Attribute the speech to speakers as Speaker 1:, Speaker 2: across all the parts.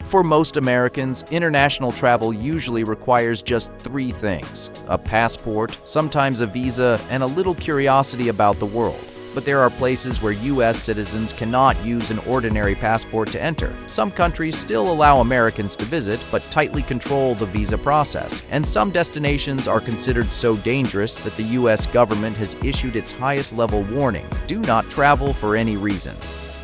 Speaker 1: For most Americans, international travel usually requires just three things: a passport, sometimes a visa, and a little curiosity about the world. But there are places where U.S. citizens cannot use an ordinary passport to enter. Some countries still allow Americans to visit, but tightly control the visa process. And some destinations are considered so dangerous that the U.S. government has issued its highest level warning: do not travel for any reason.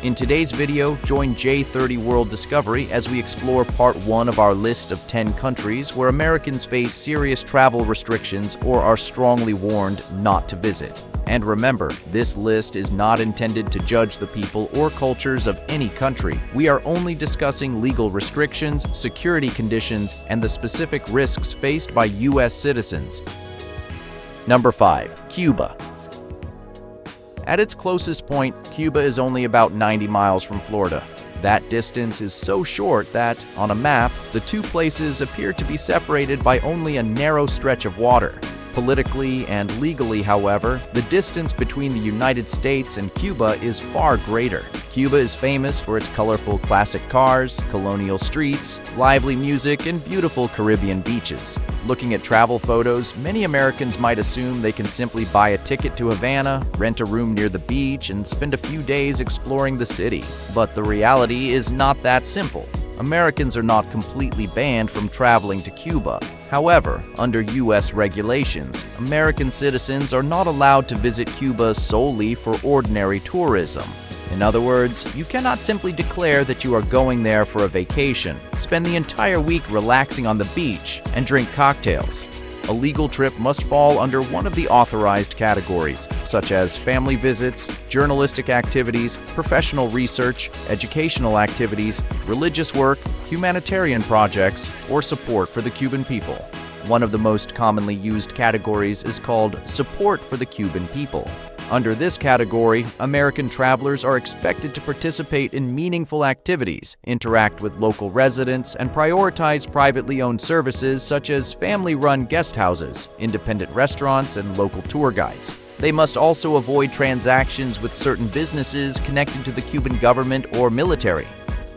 Speaker 1: In today's video, join J30 World Discovery as we explore part 1 of our list of 10 countries where Americans face serious travel restrictions or are strongly warned not to visit. And remember, this list is not intended to judge the people or cultures of any country. We are only discussing legal restrictions, security conditions, and the specific risks faced by U.S. citizens. Number 5. Cuba. At its closest point, Cuba is only about 90 miles from Florida. That distance is so short that, on a map, the two places appear to be separated by only a narrow stretch of water. Politically and legally, however, the distance between the United States and Cuba is far greater. Cuba is famous for its colorful classic cars, colonial streets, lively music, and beautiful Caribbean beaches. Looking at travel photos, many Americans might assume they can simply buy a ticket to Havana, rent a room near the beach, and spend a few days exploring the city. But the reality is not that simple. Americans are not completely banned from traveling to Cuba. However, under U.S. regulations, American citizens are not allowed to visit Cuba solely for ordinary tourism. In other words, you cannot simply declare that you are going there for a vacation, spend the entire week relaxing on the beach, and drink cocktails. A legal trip must fall under one of the authorized categories, such as family visits, journalistic activities, professional research, educational activities, religious work, humanitarian projects, or support for the Cuban people. One of the most commonly used categories is called support for the Cuban people. Under this category, American travelers are expected to participate in meaningful activities, interact with local residents, and prioritize privately owned services such as family-run guest houses, independent restaurants, and local tour guides. They must also avoid transactions with certain businesses connected to the Cuban government or military.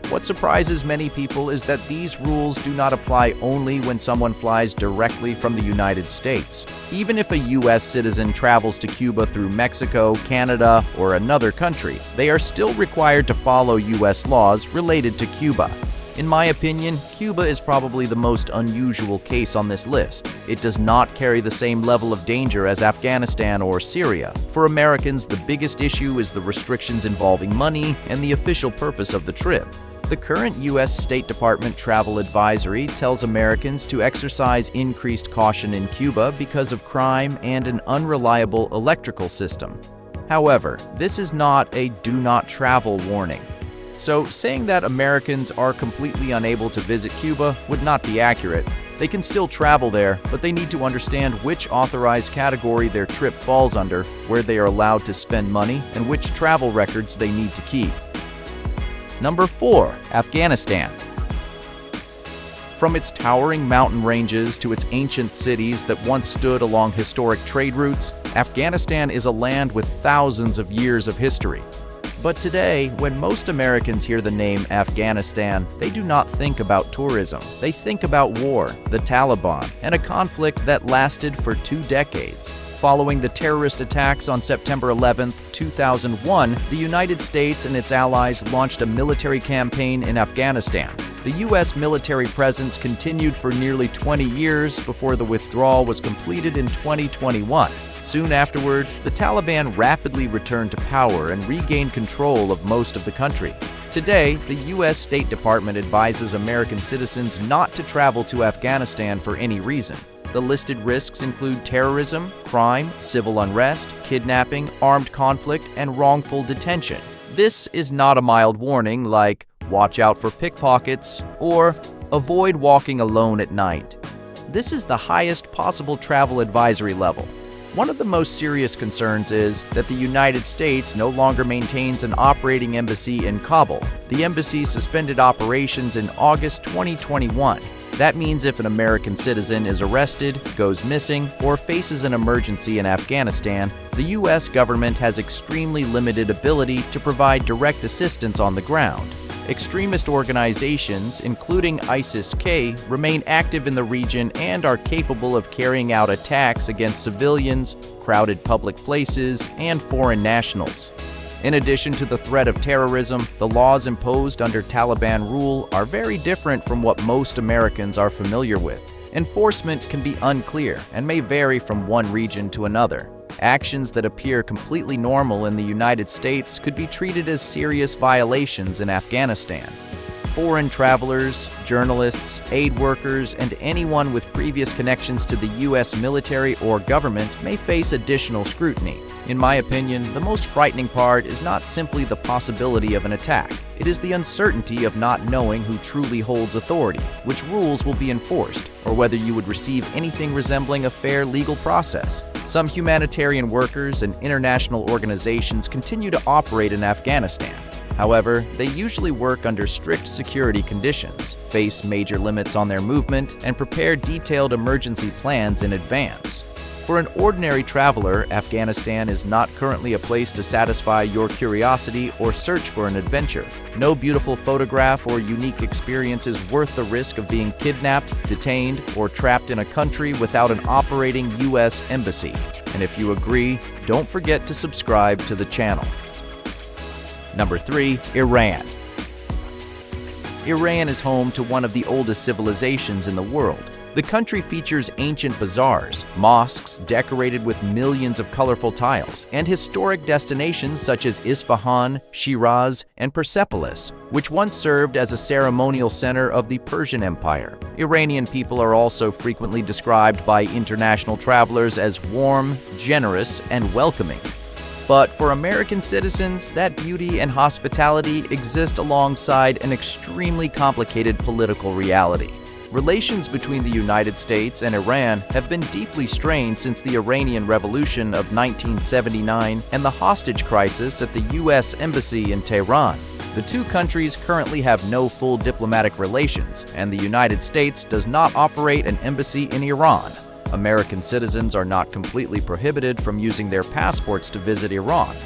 Speaker 1: What surprises many people is that these rules do not apply only when someone flies directly from the United States. Even if a U.S. citizen travels to Cuba through Mexico, Canada, or another country, they are still required to follow U.S. laws related to Cuba. In my opinion, Cuba is probably the most unusual case on this list. It does not carry the same level of danger as Afghanistan or Syria. For Americans, the biggest issue is the restrictions involving money and the official purpose of the trip. The current U.S. State Department travel advisory tells Americans to exercise increased caution in Cuba because of crime and an unreliable electrical system. However, this is not a do not travel warning. So saying that Americans are completely unable to visit Cuba would not be accurate. They can still travel there, but they need to understand which authorized category their trip falls under, where they are allowed to spend money, and which travel records they need to keep. Number 4. Afghanistan. From its towering mountain ranges to its ancient cities that once stood along historic trade routes, Afghanistan is a land with thousands of years of history. But today, when most Americans hear the name Afghanistan, they do not think about tourism. They think about war, the Taliban, and a conflict that lasted for 2 decades. Following the terrorist attacks on September 11, 2001, the United States and its allies launched a military campaign in Afghanistan. The U.S. military presence continued for nearly 20 years before the withdrawal was completed in 2021. Soon afterward, the Taliban rapidly returned to power and regained control of most of the country. Today, the U.S. State Department advises American citizens not to travel to Afghanistan for any reason. The listed risks include terrorism, crime, civil unrest, kidnapping, armed conflict, and wrongful detention. This is not a mild warning like, watch out for pickpockets, or avoid walking alone at night. This is the highest possible travel advisory level. One of the most serious concerns is that the United States no longer maintains an operating embassy in Kabul. The embassy suspended operations in August 2021. That means if an American citizen is arrested, goes missing, or faces an emergency in Afghanistan, the U.S. government has extremely limited ability to provide direct assistance on the ground. Extremist organizations, including ISIS-K, remain active in the region and are capable of carrying out attacks against civilians, crowded public places, and foreign nationals. In addition to the threat of terrorism, the laws imposed under Taliban rule are very different from what most Americans are familiar with. Enforcement can be unclear and may vary from one region to another. Actions that appear completely normal in the United States could be treated as serious violations in Afghanistan. Foreign travelers, journalists, aid workers, and anyone with previous connections to the U.S. military or government may face additional scrutiny. In my opinion, the most frightening part is not simply the possibility of an attack. It is the uncertainty of not knowing who truly holds authority, which rules will be enforced, or whether you would receive anything resembling a fair legal process. Some humanitarian workers and international organizations continue to operate in Afghanistan. However, they usually work under strict security conditions, face major limits on their movement, and prepare detailed emergency plans in advance. For an ordinary traveler, Afghanistan is not currently a place to satisfy your curiosity or search for an adventure. No beautiful photograph or unique experience is worth the risk of being kidnapped, detained, or trapped in a country without an operating U.S. embassy. And if you agree, don't forget to subscribe to the channel. Number 3. Iran. Iran is home to one of the oldest civilizations in the world. The country features ancient bazaars, mosques decorated with millions of colorful tiles, and historic destinations such as Isfahan, Shiraz, and Persepolis, which once served as a ceremonial center of the Persian Empire. Iranian people are also frequently described by international travelers as warm, generous, and welcoming. But for American citizens, that beauty and hospitality exist alongside an extremely complicated political reality. Relations between the United States and Iran have been deeply strained since the Iranian Revolution of 1979 and the hostage crisis at the U.S. Embassy in Tehran. The two countries currently have no full diplomatic relations, and the United States does not operate an embassy in Iran. American citizens are not completely prohibited from using their passports to visit Iran.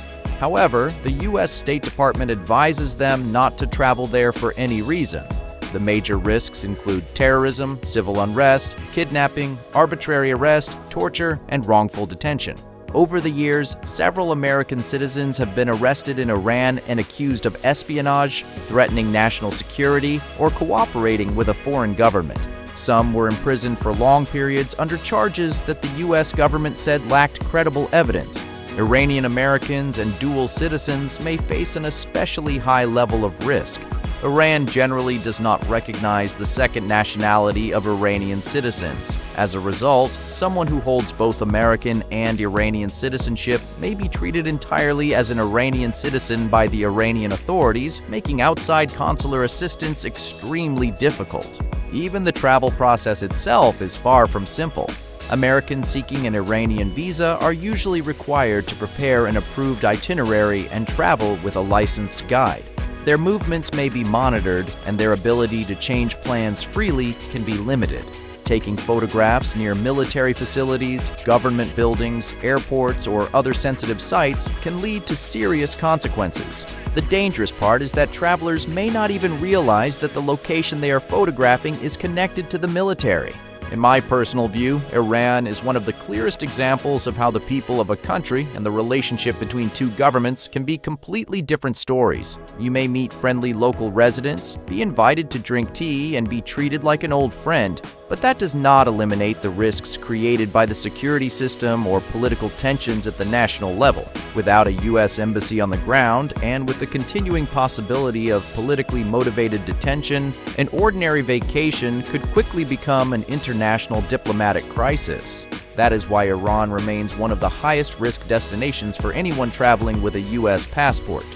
Speaker 1: However, the U.S. State Department advises them not to travel there for any reason. The major risks include terrorism, civil unrest, kidnapping, arbitrary arrest, torture, and wrongful detention. Over the years, several American citizens have been arrested in Iran and accused of espionage, threatening national security, or cooperating with a foreign government. Some were imprisoned for long periods under charges that the U.S. government said lacked credible evidence. Iranian Americans and dual citizens may face an especially high level of risk. Iran generally does not recognize the second nationality of Iranian citizens. As a result, someone who holds both American and Iranian citizenship may be treated entirely as an Iranian citizen by the Iranian authorities, making outside consular assistance extremely difficult. Even the travel process itself is far from simple. Americans seeking an Iranian visa are usually required to prepare an approved itinerary and travel with a licensed guide. Their movements may be monitored, and their ability to change plans freely can be limited. Taking photographs near military facilities, government buildings, airports, or other sensitive sites can lead to serious consequences. The dangerous part is that travelers may not even realize that the location they are photographing is connected to the military. In my personal view, Iran is one of the clearest examples of how the people of a country and the relationship between two governments can be completely different stories. You may meet friendly local residents, be invited to drink tea, and be treated like an old friend, but that does not eliminate the risks created by the security system or political tensions at the national level. Without a U.S. embassy on the ground, and with the continuing possibility of politically motivated detention, an ordinary vacation could quickly become an international diplomatic crisis. That is why Iran remains one of the highest risk destinations for anyone traveling with a U.S. passport.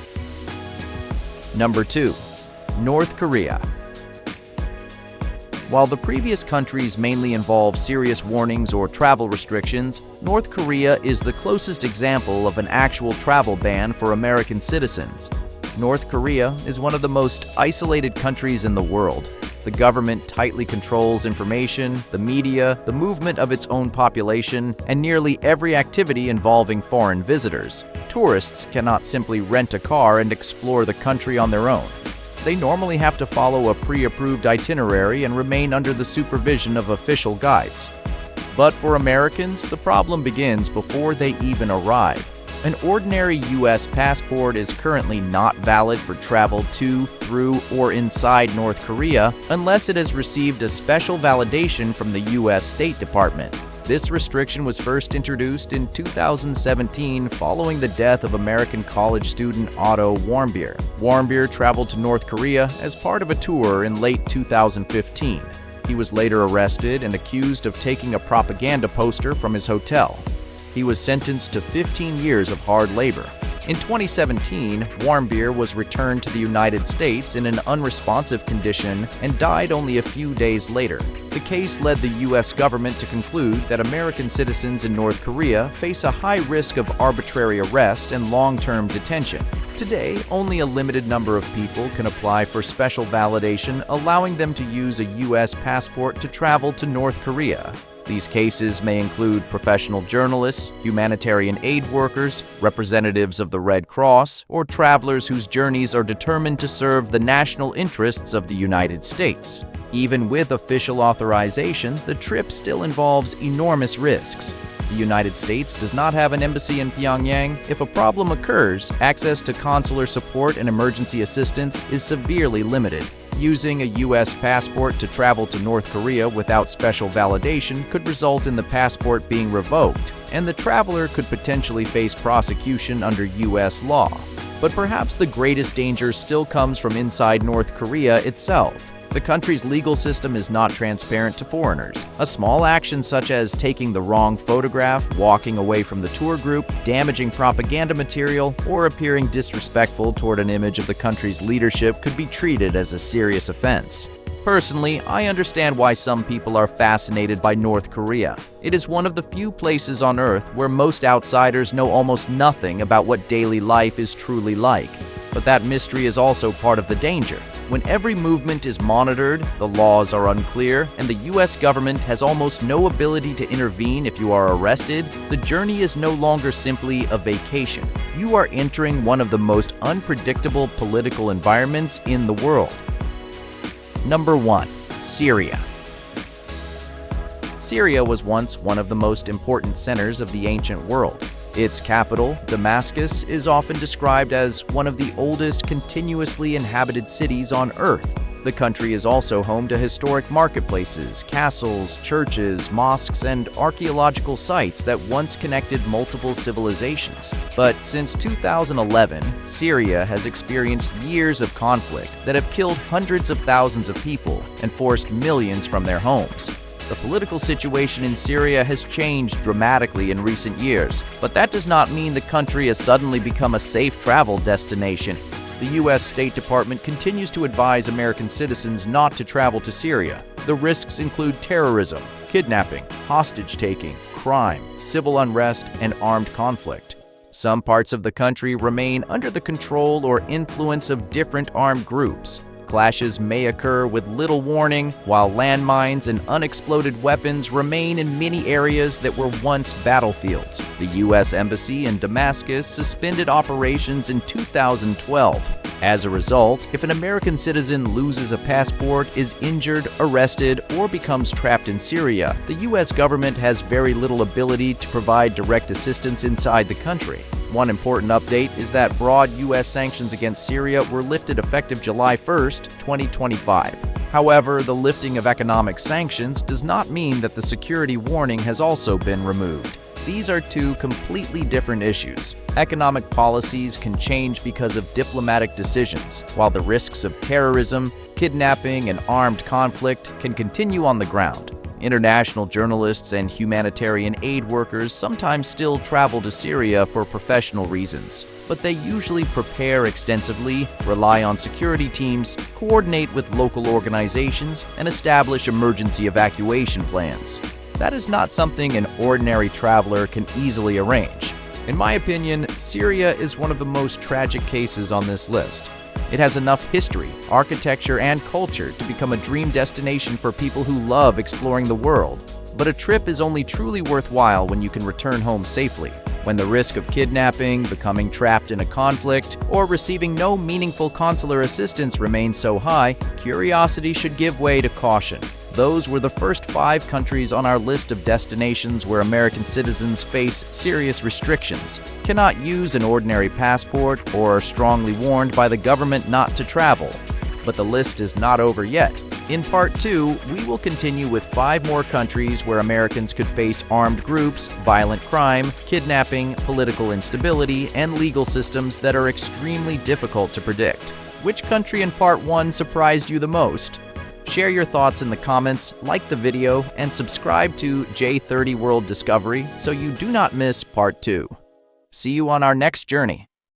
Speaker 1: Number 2. North Korea. While the previous countries mainly involve serious warnings or travel restrictions, North Korea is the closest example of an actual travel ban for American citizens. North Korea is one of the most isolated countries in the world. The government tightly controls information, the media, the movement of its own population, and nearly every activity involving foreign visitors. Tourists cannot simply rent a car and explore the country on their own. They normally have to follow a pre-approved itinerary and remain under the supervision of official guides. But for Americans, the problem begins before they even arrive. An ordinary U.S. passport is currently not valid for travel to, through, or inside North Korea unless it has received a special validation from the U.S. State Department. This restriction was first introduced in 2017 following the death of American college student Otto Warmbier. Warmbier traveled to North Korea as part of a tour in late 2015. He was later arrested and accused of taking a propaganda poster from his hotel. He was sentenced to 15 years of hard labor. In 2017, Warmbier was returned to the United States in an unresponsive condition and died only a few days later. The case led the U.S. government to conclude that American citizens in North Korea face a high risk of arbitrary arrest and long-term detention. Today, only a limited number of people can apply for special validation, allowing them to use a U.S. passport to travel to North Korea. These cases may include professional journalists, humanitarian aid workers, representatives of the Red Cross, or travelers whose journeys are determined to serve the national interests of the United States. Even with official authorization, the trip still involves enormous risks. The United States does not have an embassy in Pyongyang. If a problem occurs, access to consular support and emergency assistance is severely limited. Using a U.S. passport to travel to North Korea without special validation could result in the passport being revoked, and the traveler could potentially face prosecution under U.S. law. But perhaps the greatest danger still comes from inside North Korea itself. The country's legal system is not transparent to foreigners. A small action such as taking the wrong photograph, walking away from the tour group, damaging propaganda material, or appearing disrespectful toward an image of the country's leadership could be treated as a serious offense. Personally, I understand why some people are fascinated by North Korea. It is one of the few places on Earth where most outsiders know almost nothing about what daily life is truly like. But that mystery is also part of the danger. When every movement is monitored, the laws are unclear, and the U.S. government has almost no ability to intervene if you are arrested, the journey is no longer simply a vacation. You are entering one of the most unpredictable political environments in the world. Number 1. Syria. Syria was once one of the most important centers of the ancient world. Its capital, Damascus, is often described as one of the oldest continuously inhabited cities on Earth. The country is also home to historic marketplaces, castles, churches, mosques, and archaeological sites that once connected multiple civilizations. But since 2011, Syria has experienced years of conflict that have killed hundreds of thousands of people and forced millions from their homes. The political situation in Syria has changed dramatically in recent years, but that does not mean the country has suddenly become a safe travel destination. The U.S. State Department continues to advise American citizens not to travel to Syria. The risks include terrorism, kidnapping, hostage-taking, crime, civil unrest, and armed conflict. Some parts of the country remain under the control or influence of different armed groups. Clashes may occur with little warning, while landmines and unexploded weapons remain in many areas that were once battlefields. The U.S. Embassy in Damascus suspended operations in 2012. As a result, if an American citizen loses a passport, is injured, arrested, or becomes trapped in Syria, the U.S. government has very little ability to provide direct assistance inside the country. One important update is that broad U.S. sanctions against Syria were lifted effective July 1, 2025. However, the lifting of economic sanctions does not mean that the security warning has also been removed. These are two completely different issues. Economic policies can change because of diplomatic decisions, while the risks of terrorism, kidnapping, and armed conflict can continue on the ground. International journalists and humanitarian aid workers sometimes still travel to Syria for professional reasons, but they usually prepare extensively, rely on security teams, coordinate with local organizations, and establish emergency evacuation plans. That is not something an ordinary traveler can easily arrange. In my opinion, Syria is one of the most tragic cases on this list. It has enough history, architecture, and culture to become a dream destination for people who love exploring the world. But a trip is only truly worthwhile when you can return home safely. When the risk of kidnapping, becoming trapped in a conflict, or receiving no meaningful consular assistance remains so high, curiosity should give way to caution. Those were the first 5 countries on our list of destinations where American citizens face serious restrictions, cannot use an ordinary passport, or are strongly warned by the government not to travel. But the list is not over yet. In Part 2, we will continue with 5 more countries where Americans could face armed groups, violent crime, kidnapping, political instability, and legal systems that are extremely difficult to predict. Which country in Part 1 surprised you the most? Share your thoughts in the comments, like the video, and subscribe to J30 World Discovery so you do not miss Part 2. See you on our next journey.